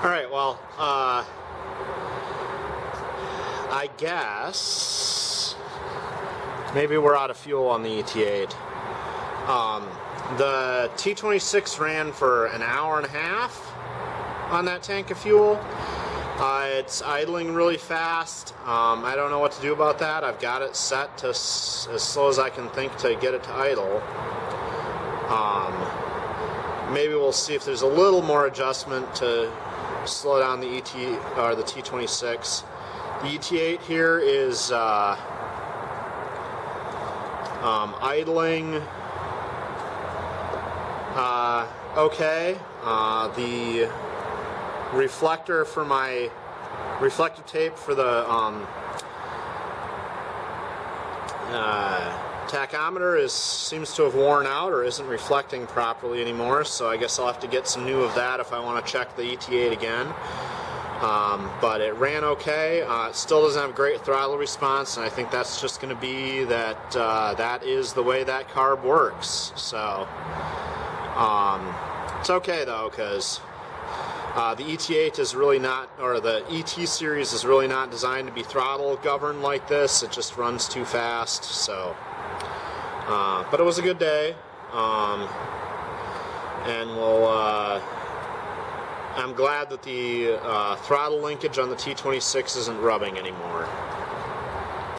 Alright, well, I guess maybe we're out of fuel on the ET8. The T26 ran for an hour and a half on that tank of fuel. It's idling really fast. I don't know what to do about that. I've got it set to as slow as I can think to get it to idle. Maybe we'll see if there's a little more adjustment to slow down the the T26. The ET8 here is idling okay. The reflector for my reflective tape for the tachometer seems to have worn out or isn't reflecting properly anymore, so I guess I'll have to get some new of that if I want to check the ET8 again. But it ran okay. It still doesn't have great throttle response, and I think that's just going to be that that is the way that carb works. So it's okay though, because the ET8 is really not, or the ET series is really not designed to be throttle governed like this. It just runs too fast. So, but it was a good day, and I'm glad that the throttle linkage on the T26 isn't rubbing anymore.